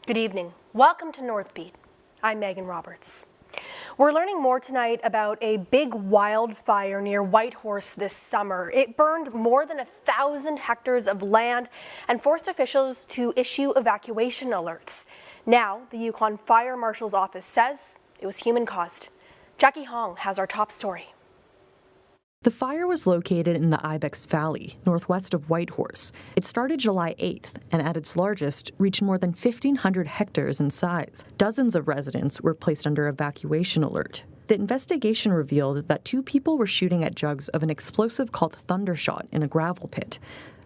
Good evening. Welcome to Northbeat. I'm Megan Roberts. We're learning more tonight about a big wildfire near Whitehorse this summer. It burned more than 1,000 hectares of land and forced officials to issue evacuation alerts. Now, the Yukon Fire Marshal's office says it was human-caused. Jackie Hong has our top story. The fire was located in the Ibex Valley, northwest of Whitehorse. It started July 8th and at its largest reached more than 1,500 hectares in size. Dozens of residents were placed under evacuation alert. The investigation revealed that 2 people were shooting at jugs of an explosive called Thundershot in a gravel pit.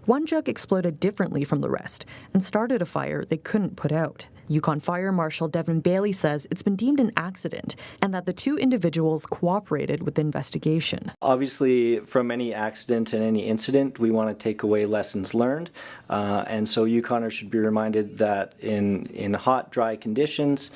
One jug exploded differently from the rest and started a fire they couldn't put out. Yukon Fire Marshal Devin Bailey says it's been deemed an accident and that the 2 individuals cooperated with the investigation. Obviously, from any accident and any incident, we want to take away lessons learned. And so Yukoners should be reminded that in hot, dry conditions,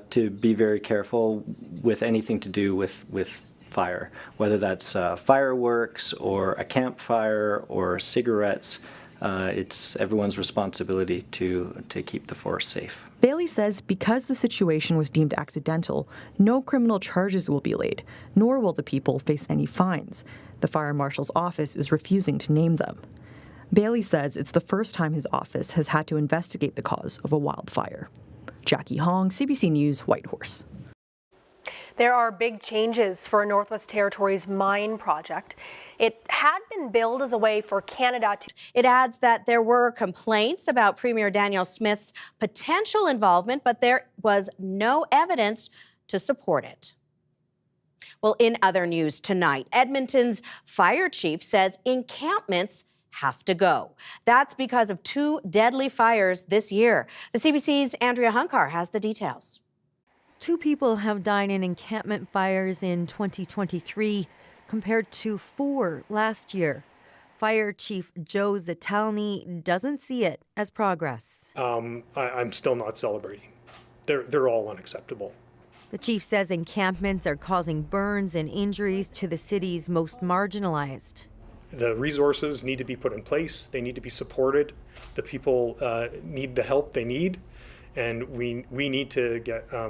to be very careful with anything to do with fire, whether that's fireworks or a campfire or cigarettes. It's everyone's responsibility to keep the forest safe. Bailey says because the situation was deemed accidental, no criminal charges will be laid, nor will the people face any fines. The fire marshal's office is refusing to name them. Bailey says it's the first time his office has had to investigate the cause of a wildfire. Jackie Hong, CBC News, Whitehorse. There are big changes for Northwest Territories mine project. It had been billed as a way for Canada to... It adds that there were complaints about Premier Danielle Smith's potential involvement, but there was no evidence to support it. Well, in other news tonight, Edmonton's fire chief says encampments have to go. That's because of 2 deadly fires this year. The CBC's Andrea Hunkar has the details. 2 people have died in encampment fires in 2023 compared to 4 last year. Fire Chief Joe Zatalny doesn't see it as progress. I'm still not celebrating. They're all unacceptable. The chief says encampments are causing burns and injuries to the city's most marginalized. The resources need to be put in place. They need to be supported. The people need the help they need. And we need to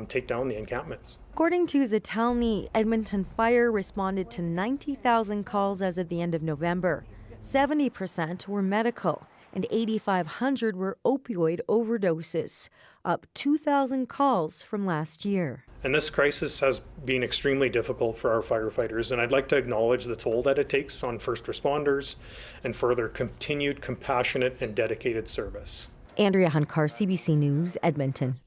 take down the encampments. According to Zatalny, Edmonton Fire responded to 90,000 calls as of the end of November. 70% were medical, and 8,500 were opioid overdoses, up 2,000 calls from last year. And this crisis has been extremely difficult for our firefighters, and I'd like to acknowledge the toll that it takes on first responders and for their continued compassionate and dedicated service. Andrea Hunkar, CBC News, Edmonton.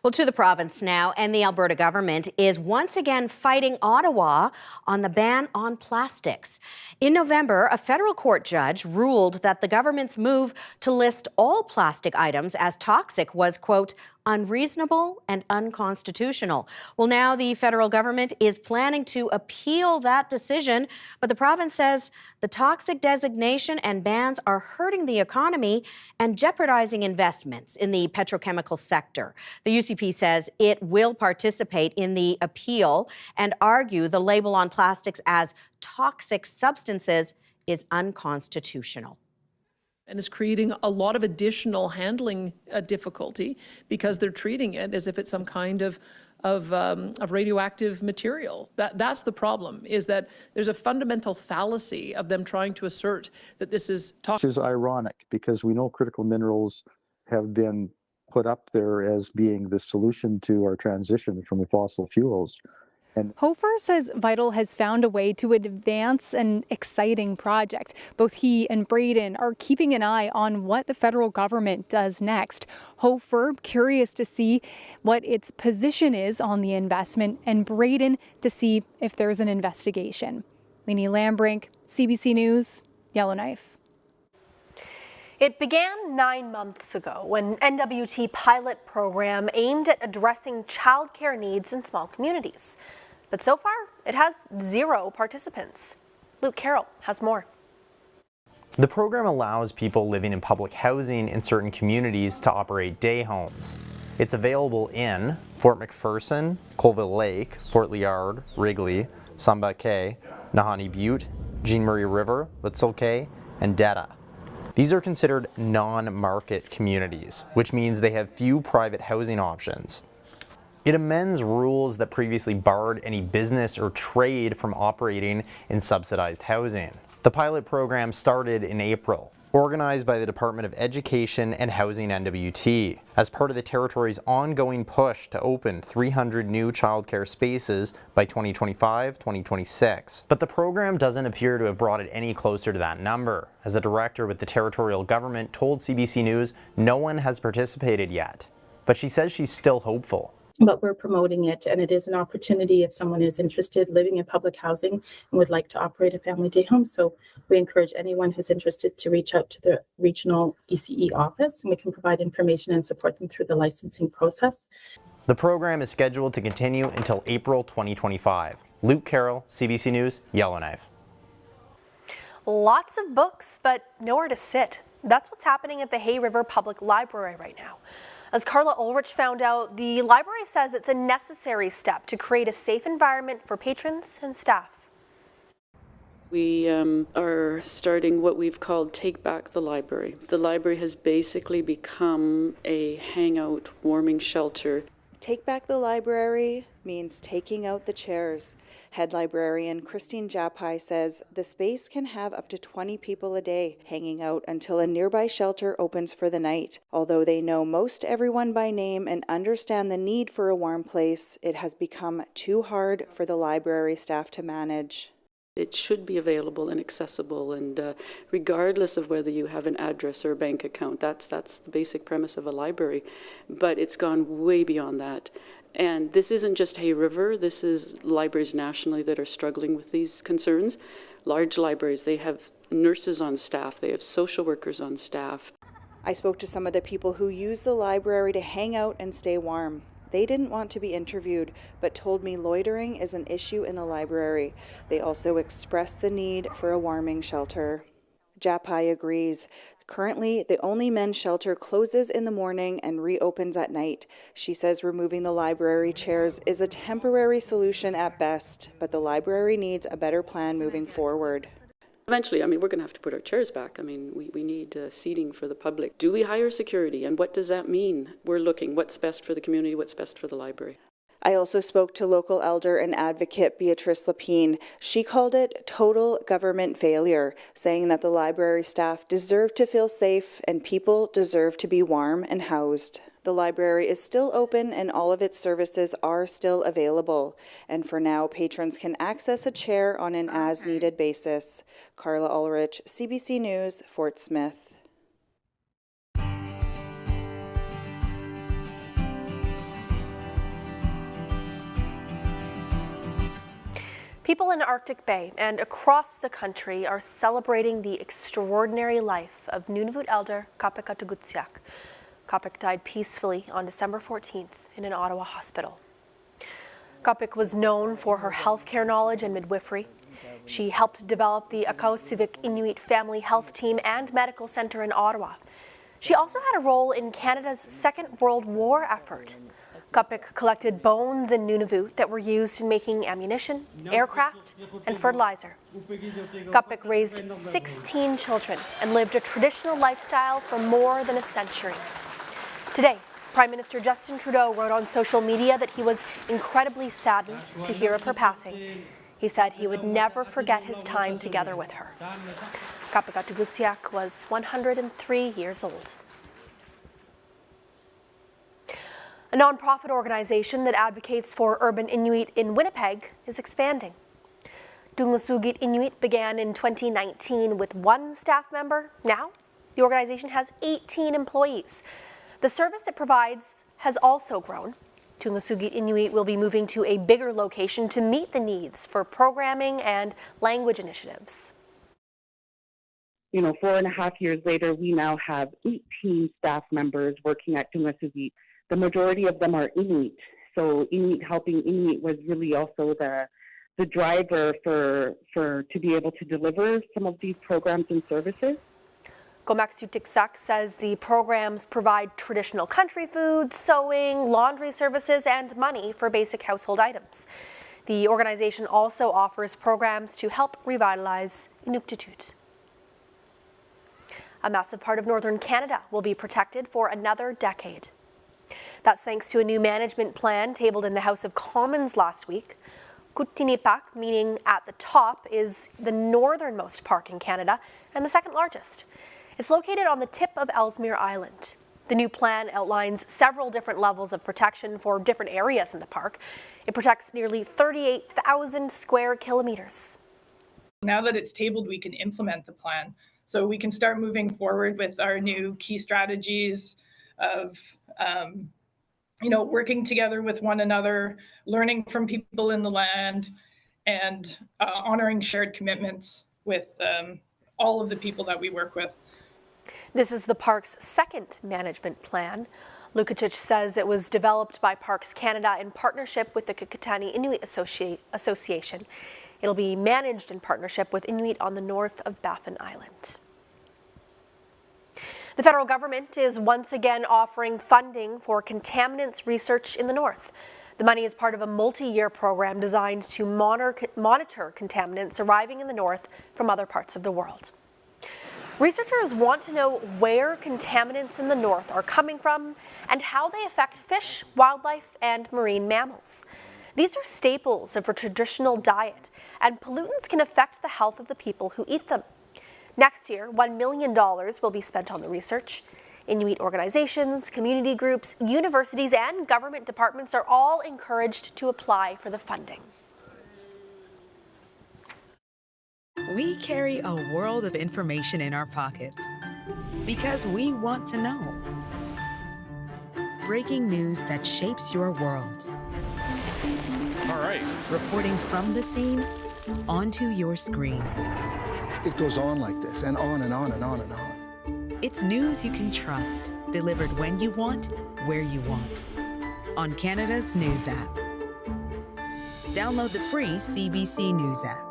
Well, to the province now, and the Alberta government is once again fighting Ottawa on the ban on plastics. In November, a federal court judge ruled that the government's move to list all plastic items as toxic was, quote, unreasonable and unconstitutional. Well, now the federal government is planning to appeal that decision, but the province says the toxic designation and bans are hurting the economy and jeopardizing investments in the petrochemical sector. The UCP says it will participate in the appeal and argue the label on plastics as toxic substances is unconstitutional. And is creating a lot of additional handling difficulty because they're treating it as if it's some kind of radioactive material. That's the problem, is that there's a fundamental fallacy of them trying to assert that this is toxic. This is ironic because we know critical minerals have been put up there as being the solution to our transition from the fossil fuels. And Hofer says Vital has found a way to advance an exciting project. Both he and Braden are keeping an eye on what the federal government does next. Hofer curious to see what its position is on the investment, and Braden to see if there's an investigation. Lainey Lambrink, CBC News, Yellowknife. It began 9 months ago when NWT pilot program aimed at addressing childcare needs in small communities. But so far, it has 0 participants. Luke Carroll has more. The program allows people living in public housing in certain communities to operate day homes. It's available in Fort McPherson, Colville Lake, Fort Liard, Wrigley, Samba Cay, Nahanni Butte, Jean Marie River, Litzel Cay, and Detta. These are considered non-market communities, which means they have few private housing options. It amends rules that previously barred any business or trade from operating in subsidized housing. The pilot program started in April, organized by the Department of Education and Housing NWT, as part of the territory's ongoing push to open 300 new childcare spaces by 2025-2026. But the program doesn't appear to have brought it any closer to that number, as a director with the territorial government told CBC News no one has participated yet. But she says she's still hopeful. But we're promoting it, and it is an opportunity if someone is interested living in public housing and would like to operate a family day home. So we encourage anyone who's interested to reach out to the regional ECE office, and we can provide information and support them through the licensing process. The program is scheduled to continue until April 2025. Luke Carroll, CBC News, Yellowknife. Lots of books, but nowhere to sit. That's what's happening at the Hay River Public Library right now. As Carla Ulrich found out, the library says it's a necessary step to create a safe environment for patrons and staff. We are starting what we've called Take Back the Library. The library has basically become a hangout, warming shelter. Take Back the Library means taking out the chairs. Head librarian Christine Japai says the space can have up to 20 people a day hanging out until a nearby shelter opens for the night. Although they know most everyone by name and understand the need for a warm place, it has become too hard for the library staff to manage. It should be available and accessible, and regardless of whether you have an address or a bank account, that's the basic premise of a library. But it's gone way beyond that. And this isn't just Hay River, this is libraries nationally that are struggling with these concerns. Large libraries, they have nurses on staff, they have social workers on staff. I spoke to some of the people who use the library to hang out and stay warm. They didn't want to be interviewed, but told me loitering is an issue in the library. They also expressed the need for a warming shelter. Japai agrees. Currently, the only men's shelter closes in the morning and reopens at night. She says removing the library chairs is a temporary solution at best, but the library needs a better plan moving forward. Eventually, we're going to have to put our chairs back. We need seating for the public. Do we hire security, and what does that mean? We're looking what's best for the community, what's best for the library. I also spoke to local elder and advocate Beatrice Lapine. She called it total government failure, saying that the library staff deserve to feel safe and people deserve to be warm and housed. The library is still open and all of its services are still available. And for now, patrons can access a chair on an as-needed basis. Carla Ulrich, CBC News, Fort Smith. People in Arctic Bay and across the country are celebrating the extraordinary life of Nunavut elder Kopic Kutsak. Kopic died peacefully on December 14th in an Ottawa hospital. Kopic was known for her healthcare knowledge and midwifery. She helped develop the Kutsak Inuit Family Health Team and Medical Center in Ottawa. She also had a role in Canada's Second World War effort. Kopic collected bones in Nunavut that were used in making ammunition, aircraft, and fertilizer. Kopic raised 16 children and lived a traditional lifestyle for more than a century. Today, Prime Minister Justin Trudeau wrote on social media that he was incredibly saddened to hear of her passing. He said he would never forget his time together with her. Kopic Kutsak was 103 years old. A nonprofit organization that advocates for urban Inuit in Winnipeg is expanding. Dungusugit Inuit began in 2019 with one staff member. Now, the organization has 18 employees. The service it provides has also grown. Dungusugit Inuit will be moving to a bigger location to meet the needs for programming and language initiatives. 4.5 years later, we now have 18 staff members working at Dungusugit. The majority of them are Inuit, so Inuit helping Inuit was really also the driver for to be able to deliver some of these programs and services. Kutsak says the programs provide traditional country food, sewing, laundry services, and money for basic household items. The organization also offers programs to help revitalize Inuktitut. A massive part of northern Canada will be protected for another decade. That's thanks to a new management plan tabled in the House of Commons last week. Kutsak, meaning at the top, is the northernmost park in Canada and the second largest. It's located on the tip of Ellesmere Island. The new plan outlines several different levels of protection for different areas in the park. It protects nearly 38,000 square kilometers. Now that it's tabled, we can implement the plan. So we can start moving forward with our new key strategies of working together with one another, learning from people in the land, and honoring shared commitments with all of the people that we work with. This is the park's second management plan. Kopic says it was developed by Parks Canada in partnership with the Kukatani Inuit Association. It'll be managed in partnership with Inuit on the north of Baffin Island. The federal government is once again offering funding for contaminants research in the north. The money is part of a multi-year program designed to monitor contaminants arriving in the north from other parts of the world. Researchers want to know where contaminants in the north are coming from and how they affect fish, wildlife, and marine mammals. These are staples of a traditional diet, and pollutants can affect the health of the people who eat them. Next year, $1 million will be spent on the research. Inuit organizations, community groups, universities, and government departments are all encouraged to apply for the funding. We carry a world of information in our pockets because we want to know. Breaking news that shapes your world. All right. Reporting from the scene onto your screens. It goes on like this, and on and on and on and on. It's news you can trust, delivered when you want, where you want. On Canada's News app. Download the free CBC News app.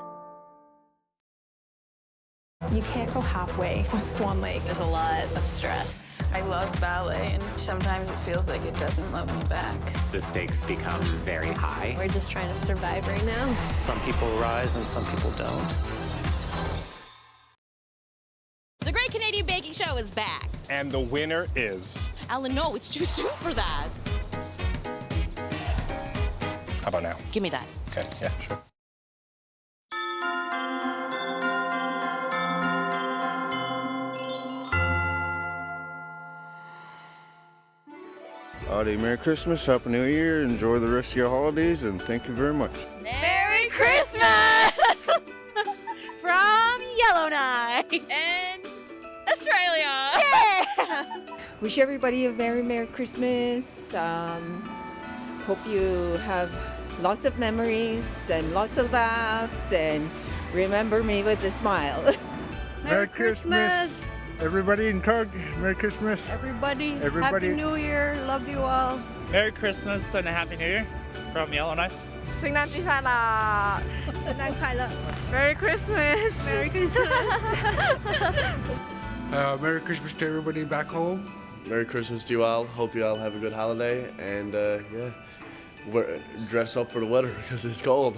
You can't go halfway with Swan Lake. There's a lot of stress. I love ballet, and sometimes it feels like it doesn't love me back. The stakes become very high. We're just trying to survive right now. Some people rise and some people don't. The Great Canadian Baking Show is back. And the winner is... Alan, no, it's too soon for that. How about now? Give me that. Okay, yeah, sure. Howdy, Merry Christmas, Happy New Year, enjoy the rest of your holidays, and thank you very much. Merry Christmas! From Yellowknife and Australia. Yeah! Wish everybody a Merry Christmas. Hope you have lots of memories and lots of laughs, and remember me with a smile. Merry Christmas. Everybody in Cook, Merry Christmas. Everybody, Happy New Year. Love you all. Merry Christmas and a Happy New Year from Yellowknife. 聖誕節快樂！聖誕快樂！ Merry Christmas! Merry Christmas! Merry Christmas to everybody back home. Merry Christmas to you all. Hope you all have a good holiday, and dress up for the weather because it's cold.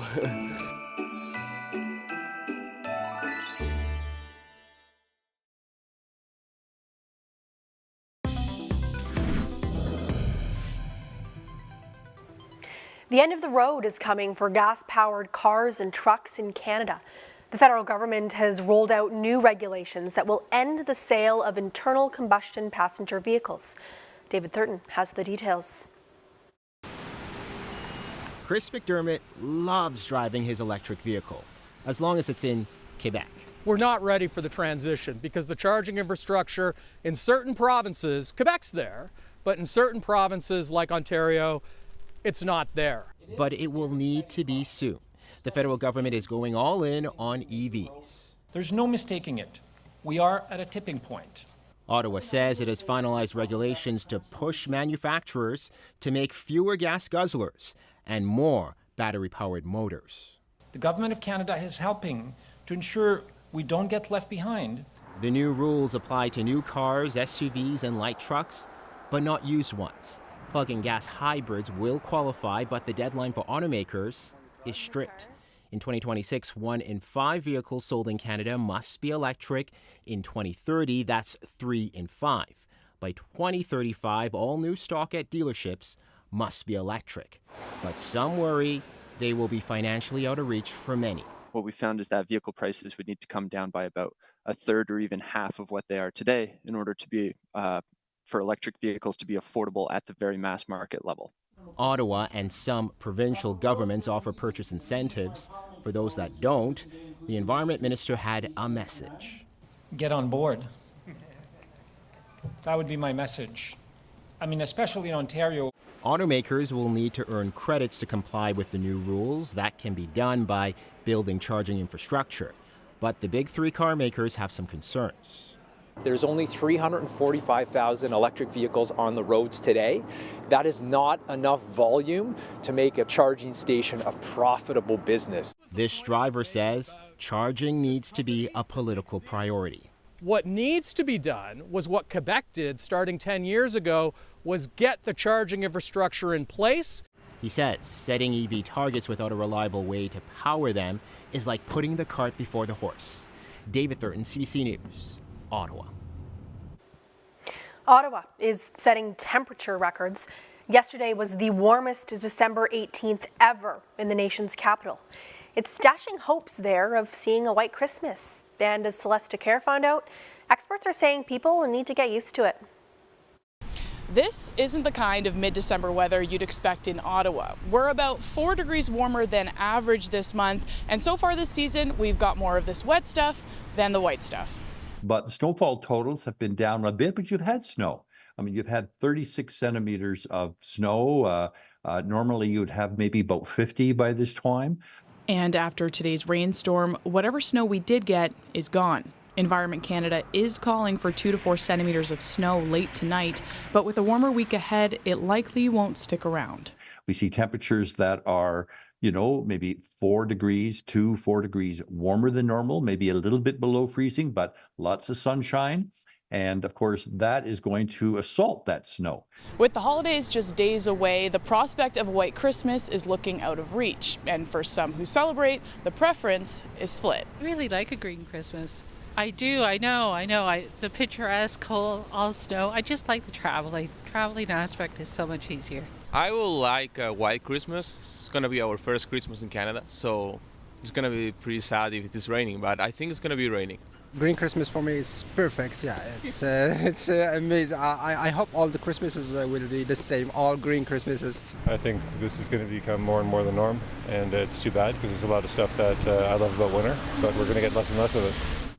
The end of the road is coming for gas-powered cars and trucks in Canada. The federal government has rolled out new regulations that will end the sale of internal combustion passenger vehicles. David Thurton has the details. Chris McDermott loves driving his electric vehicle, as long as it's in Quebec. We're not ready for the transition because the charging infrastructure in certain provinces, Quebec's there, but in certain provinces like Ontario, it's not there. But it will need to be soon. The federal government is going all in on EVs. There's no mistaking it. We are at a tipping point. Ottawa says it has finalized regulations to push manufacturers to make fewer gas guzzlers and more battery-powered motors. The Government of Canada is helping to ensure we don't get left behind. The new rules apply to new cars, SUVs, and light trucks, but not used ones. Plug-in gas hybrids will qualify, but the deadline for automakers is strict. In 2026, 1 in 5 vehicles sold in Canada must be electric. In 2030, that's 3 in 5. By 2035, all new stock at dealerships must be electric. But some worry they will be financially out of reach for many. What we found is that vehicle prices would need to come down by about a third or even half of what they are today in order to be for electric vehicles to be affordable at the very mass market level. Ottawa and some provincial governments offer purchase incentives. For those that don't, the Environment Minister had a message. Get on board. That would be my message. I mean, especially in Ontario. Automakers will need to earn credits to comply with the new rules. That can be done by building charging infrastructure. But the big 3 car makers have some concerns. There's only 345,000 electric vehicles on the roads today. That is not enough volume to make a charging station a profitable business. This driver says charging needs to be a political priority. What needs to be done was what Quebec did starting 10 years ago, was get the charging infrastructure in place. He says setting EV targets without a reliable way to power them is like putting the cart before the horse. David Thurton, CBC News, Ottawa. Ottawa is setting temperature records. Yesterday was the warmest December 18th ever in the nation's capital. It's dashing hopes there of seeing a white Christmas. And as Celeste Kerr found out, experts are saying people need to get used to it. This isn't the kind of mid-December weather you'd expect in Ottawa. We're about 4 degrees warmer than average this month, and so far this season, we've got more of this wet stuff than the white stuff. But the snowfall totals have been down a bit, but you've had snow. I mean, you've had 36 centimeters of snow. Normally, you'd have maybe about 50 by this time. And after today's rainstorm, whatever snow we did get is gone. Environment Canada is calling for 2 to 4 centimeters of snow late tonight, but with a warmer week ahead, it likely won't stick around. We see temperatures that are, maybe 4 degrees, 4 degrees warmer than normal, maybe a little bit below freezing, but lots of sunshine. And of course, that is going to assault that snow. With the holidays just days away, the prospect of a white Christmas is looking out of reach. And for some who celebrate, the preference is split. I really like a green Christmas. I do, I know. The picturesque, all snow. I just like the traveling aspect is so much easier. I will like a white Christmas. It's going to be our first Christmas in Canada, so it's going to be pretty sad if it is raining, but I think it's going to be raining. Green Christmas for me is perfect. Yeah, it's amazing. I hope all the Christmases will be the same, all green Christmases. I think this is going to become more and more the norm, and it's too bad because there's a lot of stuff that I love about winter, but we're going to get less and less of it.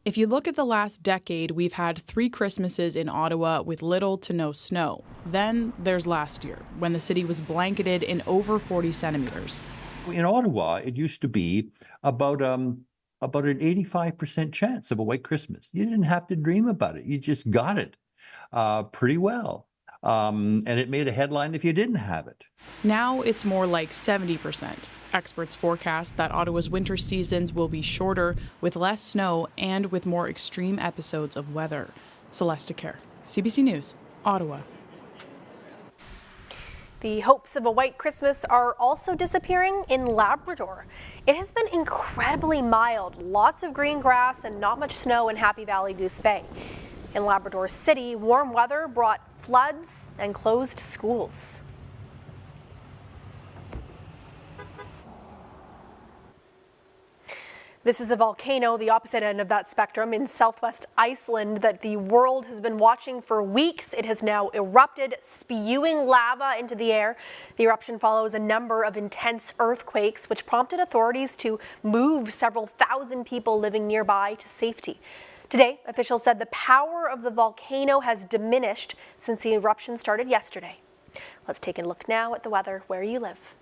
If you look at the last decade, we've had 3 Christmases in Ottawa with little to no snow. Then there's last year, when the city was blanketed in over 40 centimeters. In Ottawa, it used to be about an 85% chance of a white Christmas. You didn't have to dream about it. You just got it pretty well. And it made a headline if you didn't have it. Now it's more like 70%. Experts forecast that Ottawa's winter seasons will be shorter, with less snow and with more extreme episodes of weather. Celeste Kerr, CBC News, Ottawa. The hopes of a white Christmas are also disappearing in Labrador. It has been incredibly mild, lots of green grass and not much snow in Happy Valley Goose Bay. In Labrador City, warm weather brought floods and closed schools. This is a volcano, the opposite end of that spectrum, in southwest Iceland that the world has been watching for weeks. It has now erupted, spewing lava into the air. The eruption follows a number of intense earthquakes, which prompted authorities to move several thousand people living nearby to safety. Today, officials said the power of the volcano has diminished since the eruption started yesterday. Let's take a look now at the weather where you live.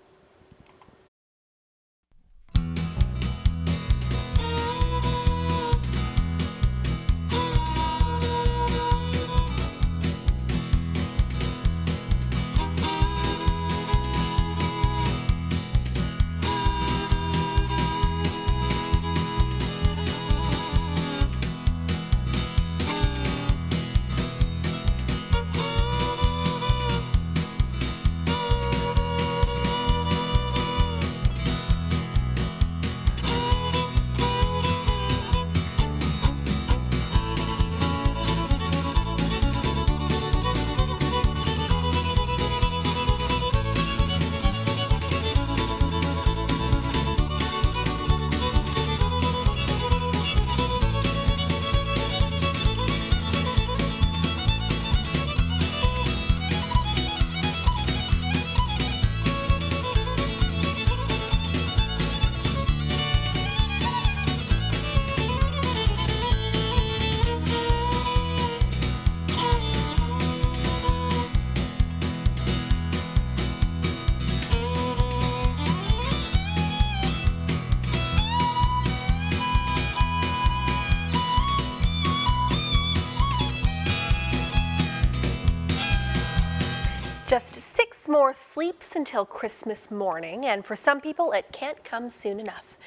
Just 6 more sleeps until Christmas morning, and for some people, it can't come soon enough.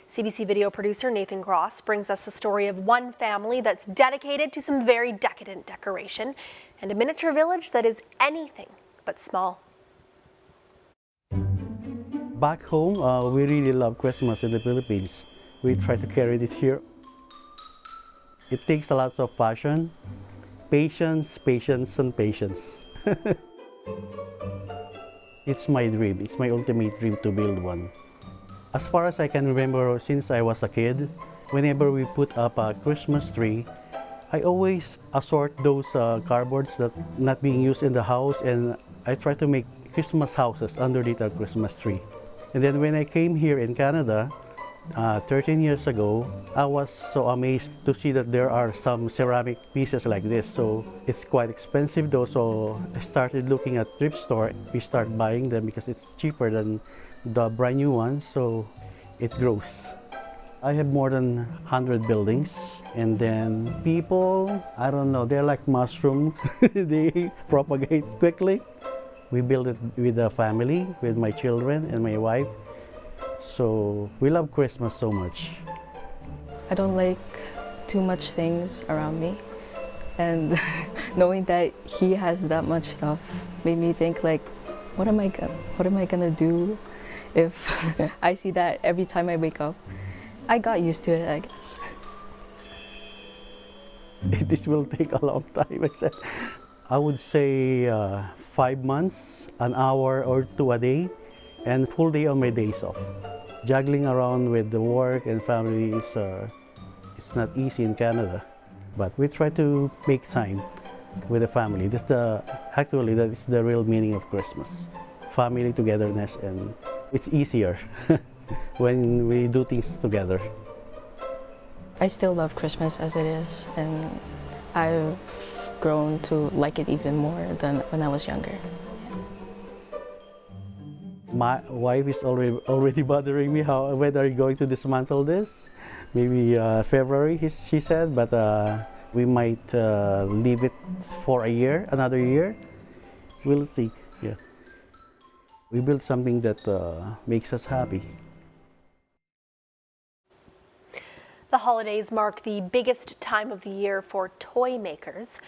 CBC video producer Nathan Gross brings us the story of one family that's dedicated to some very decadent decoration and a miniature village that is anything but small. Back home, we really love Christmas in the Philippines. We try to carry this here. It takes a lot of passion, patience, and patience. It's my dream. It's my ultimate dream to build one. As far as I can remember, since I was a kid, whenever we put up a Christmas tree, I always assort those cardboards that not being used in the house, and I try to make Christmas houses underneath our Christmas tree. And then when I came here in Canada, 13 years ago, I was so amazed to see that there are some ceramic pieces like this. So it's quite expensive though, so I started looking at thrift store. We start buying them because it's cheaper than the brand new ones, so it grows. I have more than 100 buildings, and then people, I don't know, they're like mushrooms. They propagate quickly. We build it with the family, with my children and my wife. So we love Christmas so much. I don't like too much things around me, and knowing that he has that much stuff made me think like, what am I gonna do if I see that every time I wake up? I got used to it, I guess. This will take a long time, I said. I would say 5 months, an hour or 2 a day, and full day on my days off. Juggling around with the work and family is it's not easy in Canada, but we try to make time with the family. Actually, that is the real meaning of Christmas. Family togetherness, and it's easier when we do things together. I still love Christmas as it is, and I've grown to like it even more than when I was younger. My wife is already bothering me when are you going to dismantle this? Maybe February, she said, but we might leave it for another year. We'll see. Yeah. We build something that makes us happy. The holidays mark the biggest time of the year for toy makers.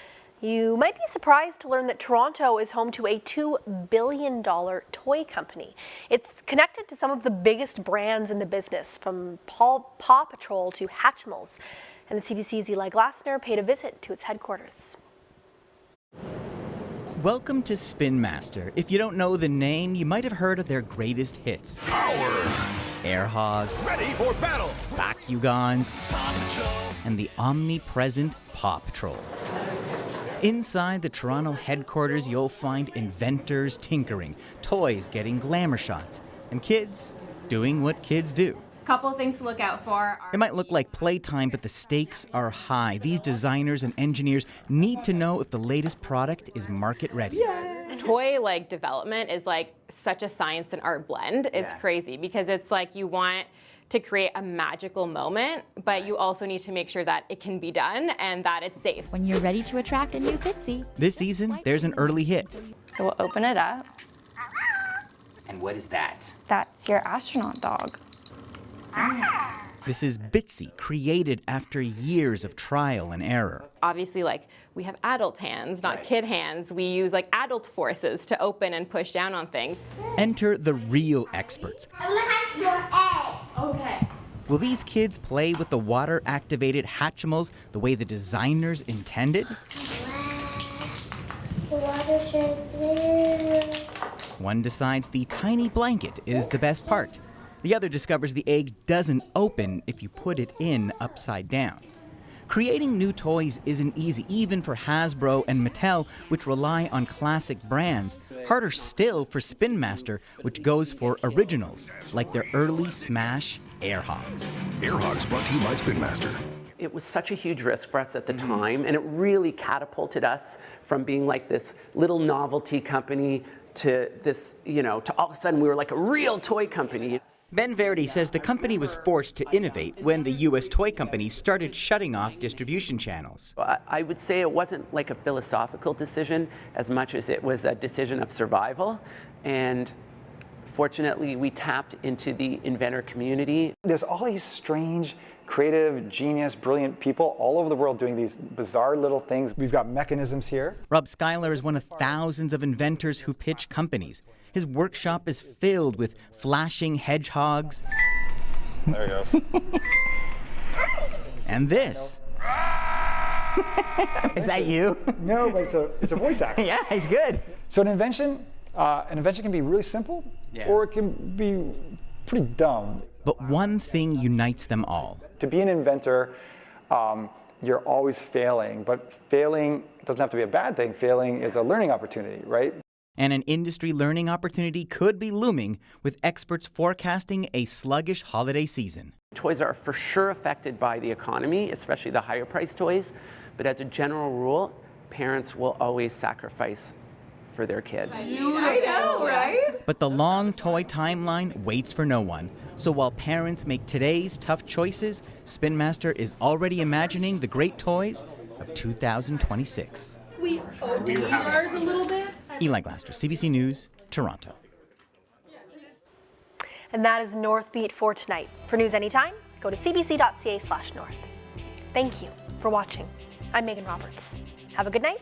You might be surprised to learn that Toronto is home to a $2 billion toy company. It's connected to some of the biggest brands in the business, from Paw Patrol to Hatchimals. And the CBC's Eli Glasner paid a visit to its headquarters. Welcome to Spin Master. If you don't know the name, you might have heard of their greatest hits. Power! Air Hogs. Ready for battle! Bakugans. And the omnipresent Paw Patrol. Inside the Toronto headquarters, you'll find inventors tinkering, toys getting glamour shots, and kids doing what kids do. Couple things to look out for. It might look like playtime, but the stakes are high. These designers and engineers need to know if the latest product is market ready. Toy development is such a science and art blend. It's crazy because it's you want to create a magical moment, but you also need to make sure that it can be done and that it's safe. When you're ready to attract a new Pitsy. This season, there's an early hit. So we'll open it up. And what is that? That's your astronaut dog. This is Bitsy, created after years of trial and error. Obviously, we have adult hands, not kid hands. We use adult forces to open and push down on things. Enter the real experts. I'm gonna hatch your egg. Okay. Will these kids play with the water-activated Hatchimals the way the designers intended? The water turned blue. One decides the tiny blanket is the best part. The other discovers the egg doesn't open if you put it in upside down. Creating new toys isn't easy, even for Hasbro and Mattel, which rely on classic brands. Harder still for Spin Master, which goes for originals, like their early smash Air Hogs. Air Hogs brought to you by Spin Master. It was such a huge risk for us at the time, and it really catapulted us from being this little novelty company to this, to all of a sudden we were a real toy company. Ben Verdi says the company was forced to innovate when the U.S. toy companies started shutting off distribution channels. I would say it wasn't like a philosophical decision as much as it was a decision of survival. And fortunately, we tapped into the inventor community. There's all these strange, creative, genius, brilliant people all over the world doing these bizarre little things. We've got mechanisms here. Rob Schuyler is one of thousands of inventors who pitch companies. His workshop is filled with flashing hedgehogs. There he goes. And this. Is that you? No, but it's a voice actor. Yeah, he's good. So an invention can be really simple, or it can be pretty dumb. But one thing unites them all. To be an inventor, you're always failing, but failing doesn't have to be a bad thing. Failing is a learning opportunity, right? And an industry learning opportunity could be looming, with experts forecasting a sluggish holiday season. Toys are for sure affected by the economy, especially the higher priced toys. But as a general rule, parents will always sacrifice for their kids. I know, right? But the long toy timeline waits for no one. So while parents make today's tough choices, Spin Master is already imagining the great toys of 2026. We OD'd ours a little bit. Eli Glaster, CBC News, Toronto. And that is Northbeat for tonight. For news anytime, go to cbc.ca/north. Thank you for watching. I'm Megan Roberts. Have a good night.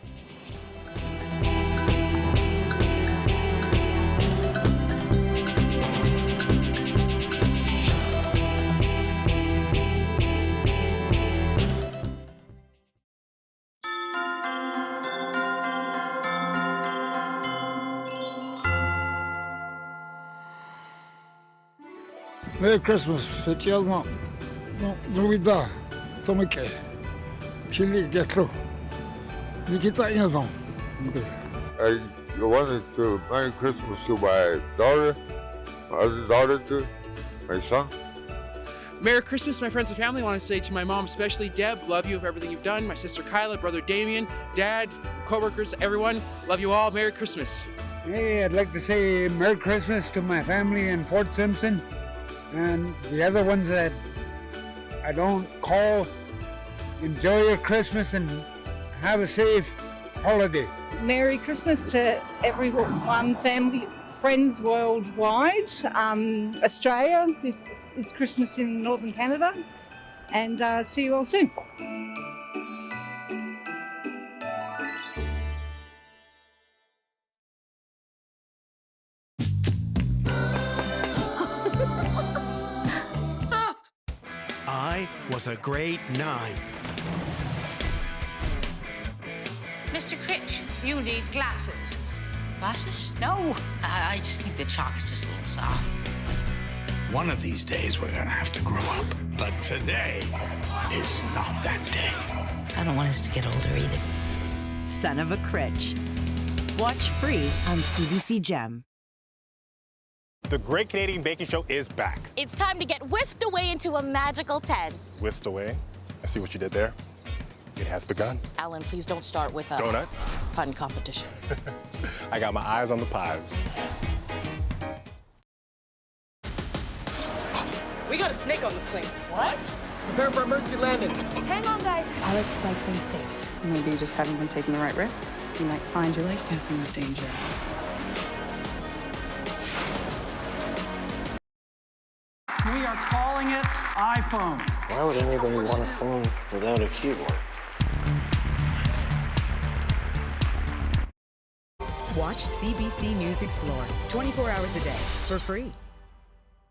Merry Christmas, c'est non, Zouida, Somike, Chili Getro, Nikita Yazon. I wanted to Merry Christmas to my daughter, my other daughter too, my son. Merry Christmas, my friends and family. I want to say to my mom, especially Deb, love you for everything you've done. My sister Kyla, brother Damien, dad, coworkers, everyone, love you all. Merry Christmas. Hey, I'd like to say Merry Christmas to my family in Fort Simpson. And the other ones that I don't call, enjoy your Christmas and have a safe holiday. Merry Christmas to everyone, family, friends worldwide. Australia, is Christmas in Northern Canada, and see you all soon. I was a grade 9. Mr. Critch, you need glasses. Glasses? No, I just think the chalk is just a little soft. One of these days we're gonna have to grow up. But today is not that day. I don't want us to get older either. Son of a Critch. Watch free on CBC Gem. The Great Canadian Baking Show is back. It's time to get whisked away into a magical 10. Whisked away? I see what you did there. It has begun. Alan, please don't start with a donut pun competition. I got my eyes on the pies. We got a snake on the plane. What? Prepare for emergency landing. Hang on, guys. Alex liked them safe. Maybe you just haven't been taking the right risks. You might find your life dancing with danger. We are calling it iPhone. Why would anybody want a phone without a keyboard? Watch CBC News Explore 24 hours a day for free.